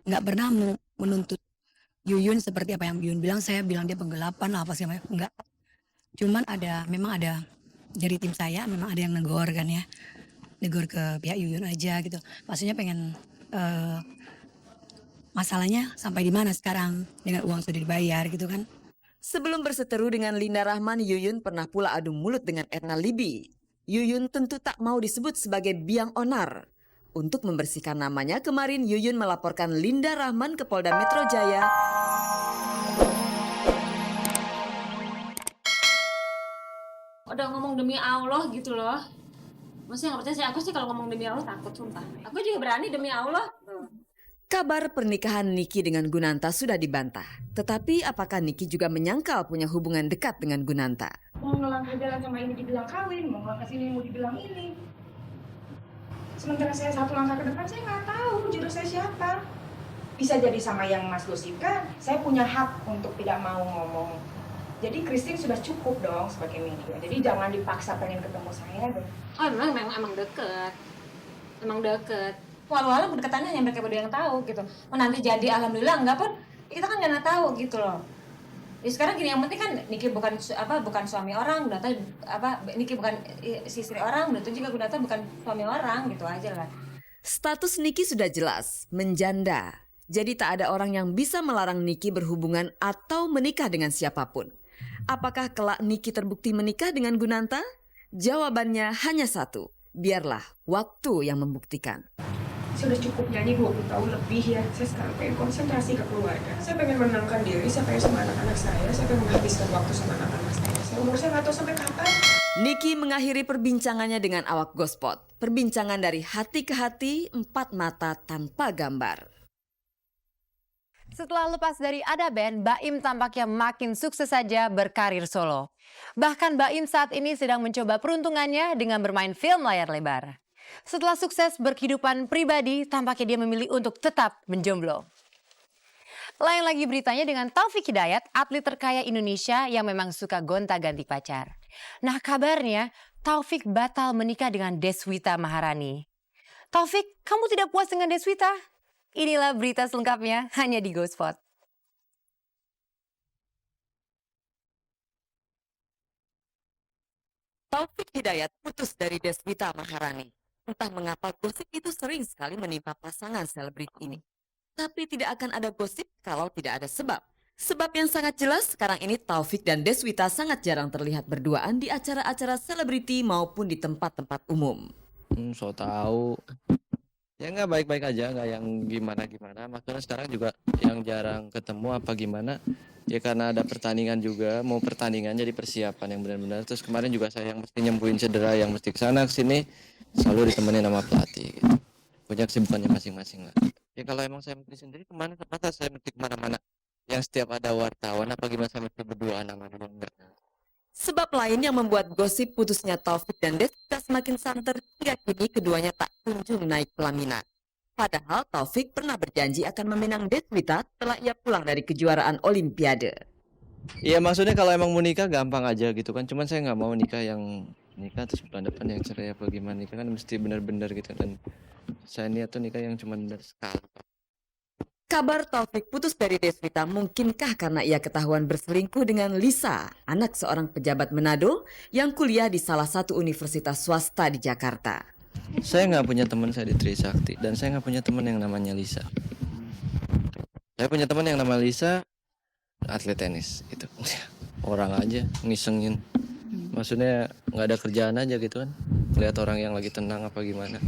nggak pernah menuntut Yuyun seperti apa yang Yuyun bilang, saya bilang dia penggelapan lah apa sih, enggak. Cuman memang ada dari tim saya memang ada yang negor kan ya, negor ke pihak Yuyun aja gitu. Maksudnya pengen masalahnya sampai di mana sekarang dengan uang sudah dibayar gitu kan. Sebelum berseteru dengan Linda Rahman, Yuyun pernah pula adu mulut dengan Erna Libby. Yuyun tentu tak mau disebut sebagai biang onar. Untuk membersihkan namanya, kemarin Yuyun melaporkan Linda Rahman ke Polda Metro Jaya. Udah ngomong demi Allah gitu loh. Maksudnya nggak percaya sih, aku sih kalau ngomong demi Allah takut sumpah. Aku juga berani demi Allah. Kabar pernikahan Niki dengan Gunanta sudah dibantah. Tetapi apakah Niki juga menyangkal punya hubungan dekat dengan Gunanta? Mau ngelangkah jalan sama ini dibilang kawin, mau ngelangkah sini mau dibilang ini. Sementara saya satu langkah ke depan, saya nggak tahu jodoh saya siapa. Bisa jadi sama yang Mas gosipkan, saya punya hak untuk tidak mau ngomong. Jadi Christine sudah cukup dong sebagai media. Jadi jangan dipaksa pengen ketemu saya dong. Oh emang deket. Emang deket. Walau-walau kedekatannya hanya mereka berdua yang tahu gitu. Oh nanti jadi alhamdulillah enggak pun kita kan nggak tahu gitu loh. Ya sekarang gini, yang penting kan Niki bukan suami orang, Gunata Niki bukan istri orang, Gunata juga Gunata bukan suami orang, gitu aja lah. Status Niki sudah jelas, menjanda. Jadi tak ada orang yang bisa melarang Niki berhubungan atau menikah dengan siapapun. Apakah kelak Niki terbukti menikah dengan Gunanta? Jawabannya hanya satu, biarlah waktu yang membuktikan. Sudah cukup nyanyi 20 tahun lebih ya. Saya sekarang pengen konsentrasi ke keluarga. Saya pengen menenangkan diri, saya pengen sama anak-anak saya pengen menghabiskan waktu sama anak-anak saya. Umur saya nggak tahu sampai kapan. Niki mengakhiri perbincangannya dengan awak Gospot. Perbincangan dari hati ke hati, empat mata tanpa gambar. Setelah lepas dari Ada Band, Baim tampaknya makin sukses saja berkarir solo. Bahkan Baim saat ini sedang mencoba peruntungannya dengan bermain film layar lebar. Setelah sukses berkehidupan pribadi, tampaknya dia memilih untuk tetap menjomblo. Lain lagi beritanya dengan Taufik Hidayat, atlet terkaya Indonesia yang memang suka gonta-ganti pacar. Nah kabarnya, Taufik batal menikah dengan Deswita Maharani. Taufik, kamu tidak puas dengan Deswita? Inilah berita selengkapnya hanya di GoSpot. Taufik Hidayat putus dari Deswita Maharani. Entah mengapa gosip itu sering sekali menimpa pasangan selebriti ini. Tapi tidak akan ada gosip kalau tidak ada sebab. Sebab yang sangat jelas sekarang ini Taufik dan Deswita sangat jarang terlihat berduaan di acara-acara selebriti maupun di tempat-tempat umum. So tahu. Ya nggak baik-baik aja, nggak yang gimana-gimana. Makanya sekarang juga yang jarang ketemu apa gimana. Ya karena ada pertandingan juga, mau pertandingan jadi persiapan yang benar-benar. Terus kemarin juga saya yang mesti nyembuhin cedera, yang mesti kesana kesini selalu ditemenin sama pelatih gitu. Punya kesibukannya masing-masing lah. Ya kalau emang saya mesti sendiri kemana, masa saya mesti kemana-mana yang setiap ada wartawan apa gimana saya mesti berdua nama enggak. Sebab lain yang membuat gosip putusnya Taufik dan Deswita semakin santer hingga kini keduanya tak kunjung naik pelaminan. Padahal Taufik pernah berjanji akan meminang Deswita setelah ia pulang dari kejuaraan Olimpiade. Iya maksudnya kalau emang mau nikah gampang aja gitu kan. Cuman saya nggak mau nikah terus bulan depan yang cerai apa gimana. Nikah kan mesti benar-benar gitu. Dan saya niat tuh nikah yang cuma benar sekali. Kabar Taufik putus dari Deswita mungkinkah karena ia ketahuan berselingkuh dengan Lisa, anak seorang pejabat Manado yang kuliah di salah satu universitas swasta di Jakarta. Saya nggak punya teman saya di Trisakti dan saya nggak punya teman yang namanya Lisa. Saya punya teman yang nama Lisa, atlet tenis itu. Orang aja ngisengin. Maksudnya nggak ada kerjaan aja gitu kan. Lihat orang yang lagi tenang apa gimana.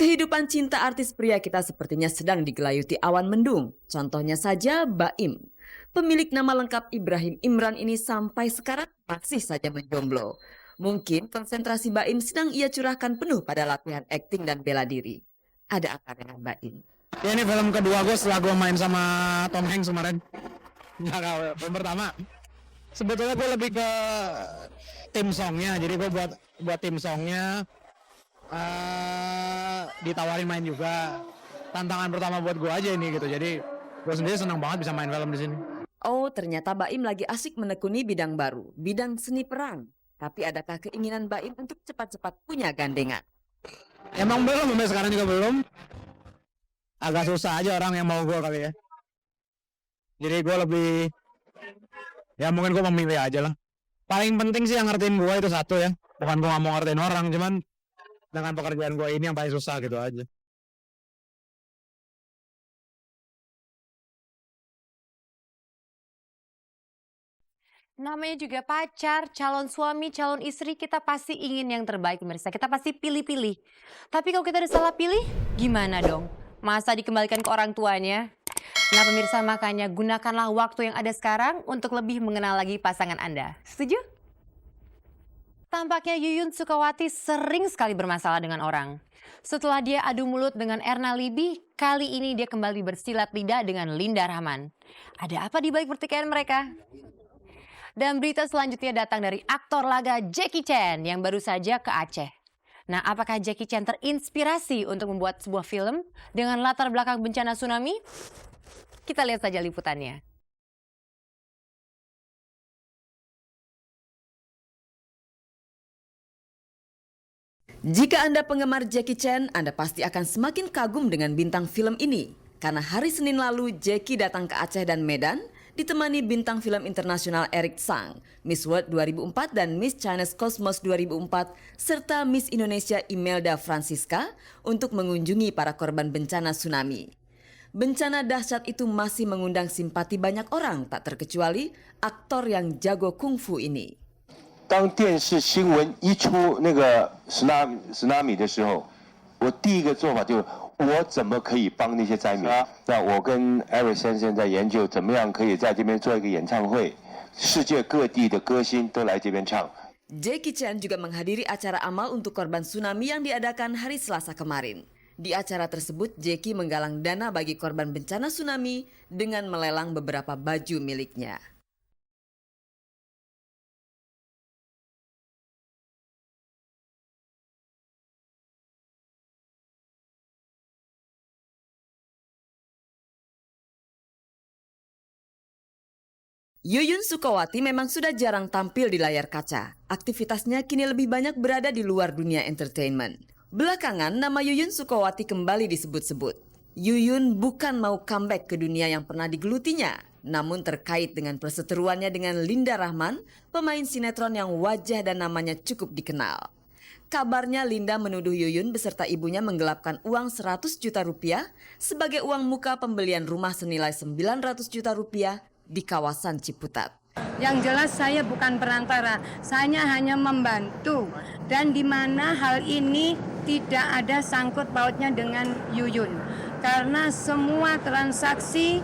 Kehidupan cinta artis pria kita sepertinya sedang digelayuti awan mendung. Contohnya saja Baim. Pemilik nama lengkap Ibrahim Imran ini sampai sekarang masih saja menjomblo. Mungkin konsentrasi Baim sedang ia curahkan penuh pada latihan akting dan bela diri. Ada apa dengan Baim? Ya ini film kedua gue setelah gue main sama Tom Hanks kemarin. Nah, film pertama. Sebetulnya gue lebih ke tim songnya. Jadi gue buat tim songnya. Ditawarin main juga. Tantangan pertama buat gue aja ini gitu. Jadi gue sendiri senang banget bisa main film di sini. Oh, ternyata Baim lagi asik menekuni bidang baru, bidang seni peran. Tapi adakah keinginan Baim untuk cepat-cepat punya gandengan? Emang belum, sampai sekarang juga belum. agak susah aja orang yang mau gue kali ya. Jadi gue lebih, ya mungkin gue memilih aja lah. Paling penting sih yang ngertiin gue itu satu ya. Bukan gue gak mau ngertiin orang, cuman dengan pekerjaan gue ini yang paling susah gitu aja. Namanya juga pacar, calon suami, calon istri, kita pasti ingin yang terbaik pemirsa. Kita pasti pilih-pilih. Tapi kalau kita udah salah pilih, gimana dong? Masa dikembalikan ke orang tuanya? Nah pemirsa, makanya gunakanlah waktu yang ada sekarang untuk lebih mengenal lagi pasangan Anda. Setuju? Tampaknya Yuyun Sukawati sering sekali bermasalah dengan orang. Setelah dia adu mulut dengan Erna Libby, kali ini dia kembali bersilat lidah dengan Linda Rahman. Ada apa di balik pertikaian mereka? Dan berita selanjutnya datang dari aktor laga Jackie Chan yang baru saja ke Aceh. Nah, apakah Jackie Chan terinspirasi untuk membuat sebuah film dengan latar belakang bencana tsunami? Kita lihat saja liputannya. Jika Anda penggemar Jackie Chan, Anda pasti akan semakin kagum dengan bintang film ini. Karena hari Senin lalu, Jackie datang ke Aceh dan Medan, ditemani bintang film internasional Eric Tsang, Miss World 2004 dan Miss Chinese Cosmos 2004, serta Miss Indonesia Imelda Francisca untuk mengunjungi para korban bencana tsunami. Bencana dahsyat itu masih mengundang simpati banyak orang, tak terkecuali aktor yang jago kungfu ini. 当电视新闻一出那个 tsunami 的时候，我第一个做法就是我怎么可以帮那些灾民？那我跟 Eric 先生在研究怎么样可以在这边做一个演唱会，世界各地的歌星都来这边唱。 Jackie Chan juga menghadiri acara amal untuk korban tsunami yang diadakan hari Selasa kemarin. Di acara tersebut, Jackie menggalang dana bagi korban bencana tsunami dengan melelang beberapa baju miliknya. Yuyun Sukawati memang sudah jarang tampil di layar kaca. Aktivitasnya kini lebih banyak berada di luar dunia entertainment. Belakangan, nama Yuyun Sukawati kembali disebut-sebut. Yuyun bukan mau comeback ke dunia yang pernah digelutinya, namun terkait dengan perseteruannya dengan Linda Rahman, pemain sinetron yang wajah dan namanya cukup dikenal. Kabarnya Linda menuduh Yuyun beserta ibunya menggelapkan uang 100 juta rupiah sebagai uang muka pembelian rumah senilai 900 juta rupiah di kawasan Ciputat. Yang jelas saya bukan perantara, saya hanya membantu. Dan di mana hal ini tidak ada sangkut pautnya dengan Yuyun. Karena semua transaksi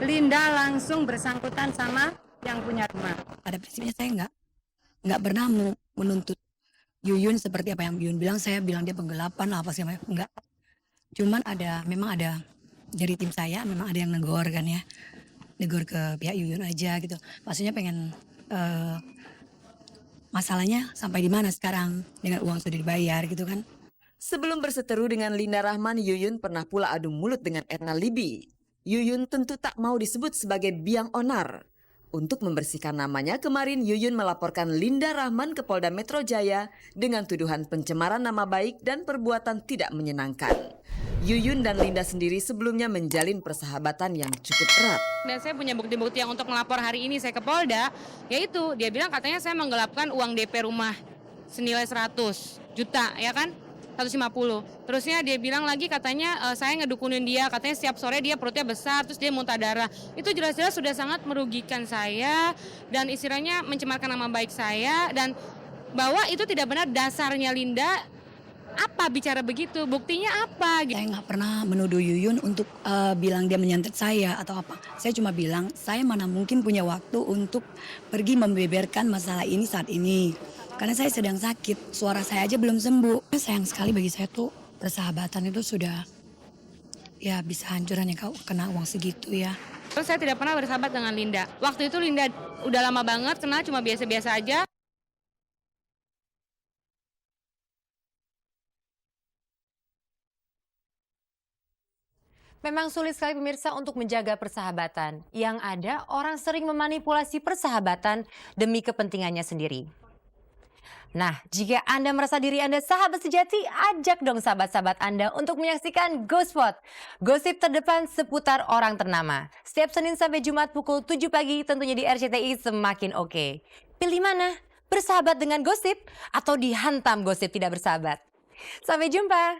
Linda langsung bersangkutan sama yang punya rumah. Pada prinsipnya saya nggak pernah menuntut Yuyun seperti apa yang Yuyun bilang. Saya bilang dia penggelapan lah apa sih, enggak. Cuman memang ada dari tim saya memang ada yang negor kan ya. Negor ke pihak Yuyun aja gitu. Maksudnya pengen masalahnya sampai di mana sekarang dengan uang sudah dibayar gitu kan. Sebelum berseteru dengan Linda Rahman, Yuyun pernah pula adu mulut dengan Erna Libby. Yuyun tentu tak mau disebut sebagai biang onar. Untuk membersihkan namanya, kemarin Yuyun melaporkan Linda Rahman ke Polda Metro Jaya dengan tuduhan pencemaran nama baik dan perbuatan tidak menyenangkan. Yuyun dan Linda sendiri sebelumnya menjalin persahabatan yang cukup erat. Dan saya punya bukti-bukti yang untuk melapor hari ini saya ke Polda, yaitu dia bilang katanya saya menggelapkan uang DP rumah senilai 100 juta, ya kan? 150. Terusnya dia bilang lagi katanya saya ngedukunin dia, katanya setiap sore dia perutnya besar, terus dia muntah darah. Itu jelas-jelas sudah sangat merugikan saya dan istilahnya mencemarkan nama baik saya, dan bahwa itu tidak benar. Dasarnya Linda apa bicara begitu, buktinya apa? Saya nggak pernah menuduh Yuyun untuk bilang dia menyantet saya atau apa. Saya cuma bilang saya mana mungkin punya waktu untuk pergi membeberkan masalah ini saat ini. Karena saya sedang sakit, suara saya aja belum sembuh. Sayang sekali bagi saya tuh persahabatan itu sudah ya bisa hancur hanya kau kena uang segitu ya. Terus saya tidak pernah bersahabat dengan Linda. Waktu itu Linda udah lama banget kenal, cuma biasa-biasa aja. Memang sulit sekali pemirsa untuk menjaga persahabatan. Yang ada orang sering memanipulasi persahabatan demi kepentingannya sendiri. Nah, jika Anda merasa diri Anda sahabat sejati, ajak dong sahabat-sahabat Anda untuk menyaksikan GoSpot, gosip terdepan seputar orang ternama. Setiap Senin sampai Jumat pukul 7 pagi tentunya di RCTI Semakin Oke. Pilih mana? Bersahabat dengan gosip atau dihantam gosip tidak bersahabat? Sampai jumpa.